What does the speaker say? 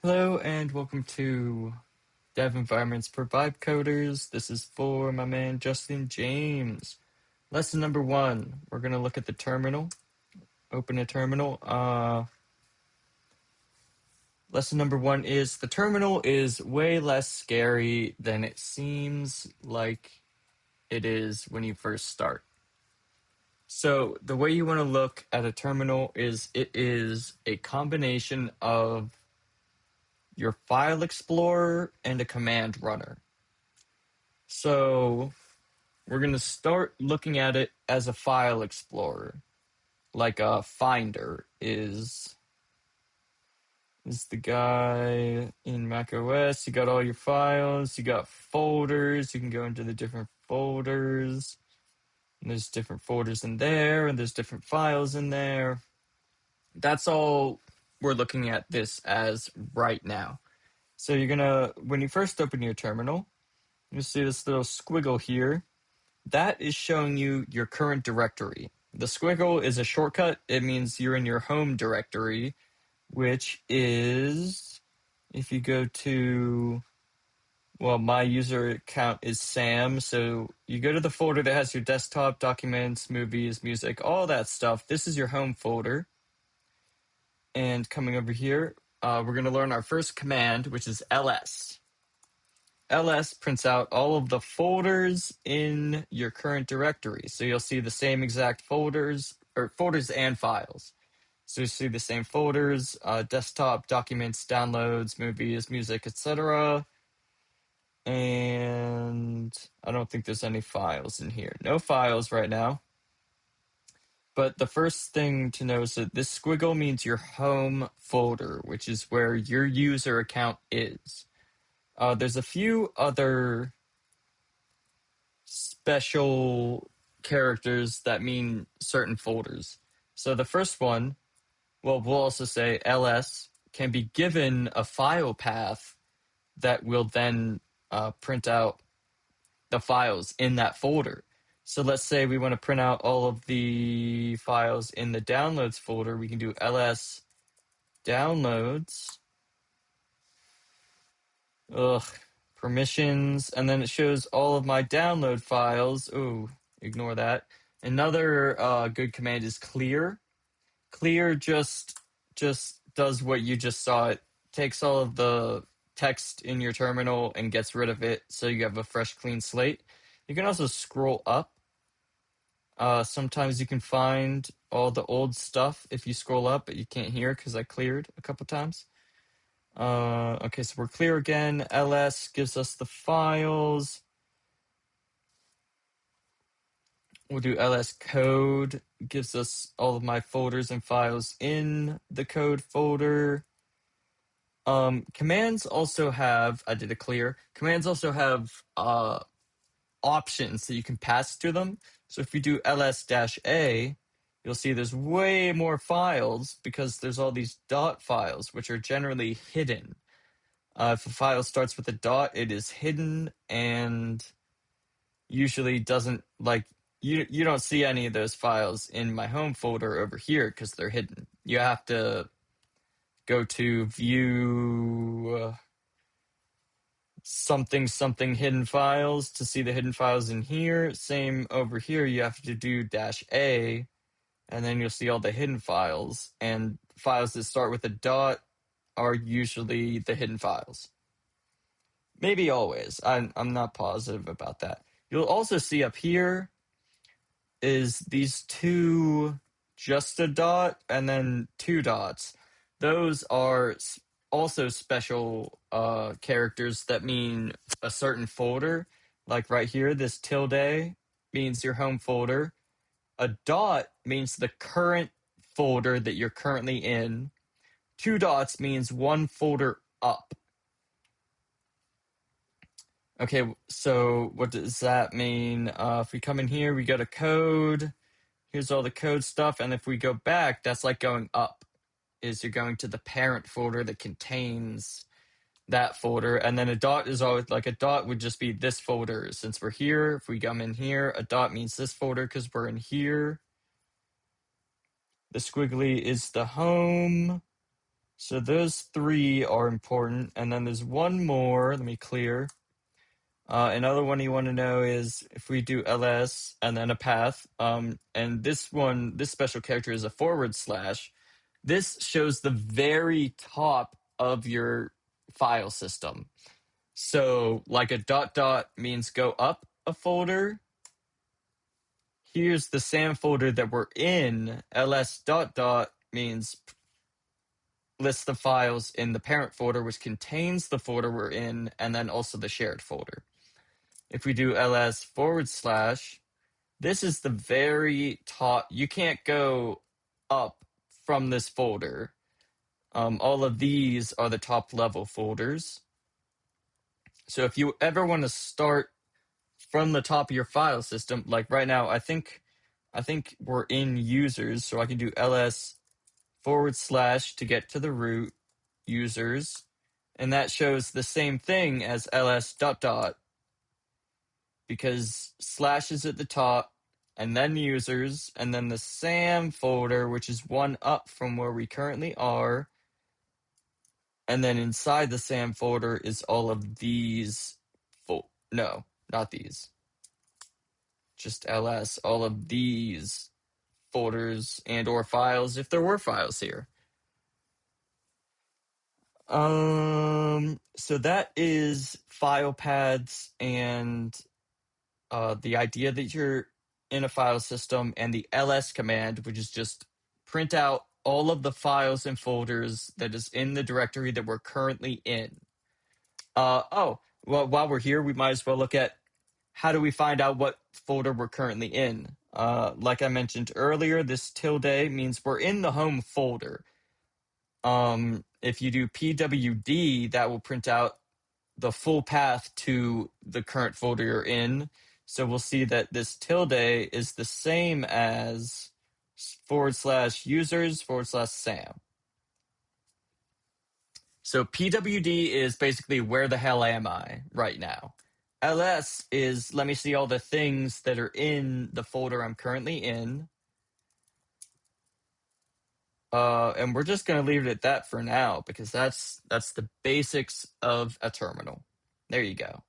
Hello and welcome to Dev Environments for Vibe Coders. This is for my man Justin James. Lesson number 1. We're going to look at the terminal. Open a terminal. Lesson number 1 is the terminal is way less scary than it seems like it is when you first start. So the way you want to look at a terminal is it is a combination of your file explorer and a command runner. So we're going to start looking at it as a file explorer, like a Finder is the guy in macOS. You got all your files, you got folders, you can go into the different folders, and there's different folders in there, and there's different files in there. That's all we're looking at this as right now. So when you first open your terminal, you see this little squiggle here. That is showing you your current directory. The squiggle is a shortcut. It means you're in your home directory, which is, if you go to, my user account is Sam. So you go to the folder that has your desktop, documents, movies, music, all that stuff. This is your home folder. And coming over here, we're going to learn our first command, which is ls. ls prints out all of the folders in your current directory. So you'll see the same exact folders, or folders and files. So you see the same folders, desktop, documents, downloads, movies, music, etc. And I don't think there's any files in here. No files right now. But the first thing to know is that this squiggle means your home folder, which is where your user account is. There's a few other special characters that mean certain folders. So the first one, we'll also say ls, can be given a file path that will then print out the files in that folder. So let's say we want to print out all of the files in the downloads folder. We can do ls downloads. Permissions, and then it shows all of my download files. Ooh, ignore that. Another good command is clear. Clear just does what you just saw. It takes all of the text in your terminal and gets rid of it, so you have a fresh, clean slate. You can also scroll up. Sometimes you can find all the old stuff if you scroll up, but you can't hear because I cleared a couple times. Okay, so we're clear again. ls gives us the files. We'll do ls code, gives us all of my folders and files in the code folder. Commands also have, I did a clear, commands also have options that you can pass to them. So if you do ls-a, you'll see there's way more files because there's all these dot files, which are generally hidden. If a file starts with a dot, it is hidden and usually doesn't, like, you don't see any of those files in my home folder over here because they're hidden. You have to go to view something hidden files to see the hidden files in here. Same over here, you have to do -a, and then you'll see all the hidden files. And files that start with a dot are usually the hidden files. Maybe always. I'm not positive about that. You'll also see up here is these two, just a dot and then two dots. Those are also special characters that mean a certain folder. Like right here, this tilde means your home folder. A dot means the current folder that you're currently in. Two dots means one folder up. Okay, so what does that mean? If we come in here, we go to code. Here's all the code stuff. And if we go back, that's like going up. Is you're going to the parent folder that contains that folder. And then a dot is always, like, a dot would just be this folder. Since we're here, if we come in here, a dot means this folder because we're in here. The squiggly is the home. So those three are important. And then there's one more. Let me clear. Another one you want to know is if we do ls and then a path, and this one, this special character is a forward slash. This shows the very top of your file system. So like a dot dot means go up a folder. Here's the SAM folder that we're in. ls dot dot means list the files in the parent folder, which contains the folder we're in, and then also the shared folder. If we do ls forward slash, this is the very top. You can't go up from this folder. All of these are the top level folders. So if you ever want to start from the top of your file system, like right now, I think we're in users, so I can do ls forward slash to get to the root users, and that shows the same thing as ls dot dot because slash is at the top and then users and then the SAM folder, which is one up from where we currently are. And then inside the SAM folder is all of these. No, not these. Just ls, all of these folders and or files if there were files here. So that is file paths and the idea that you're in a file system, and the ls command, which is just print out all of the files and folders that is in the directory that we're currently in. Well, while we're here, we might as well look at how do we find out what folder we're currently in. Like I mentioned earlier, this tilde means we're in the home folder. If you do pwd, that will print out the full path to the current folder you're in. So we'll see that this tilde is the same as forward slash users forward slash SAM. So pwd is basically where the hell am I right now. ls is let me see all the things that are in the folder I'm currently in. And we're just going to leave it at that for now because that's the basics of a terminal. There you go.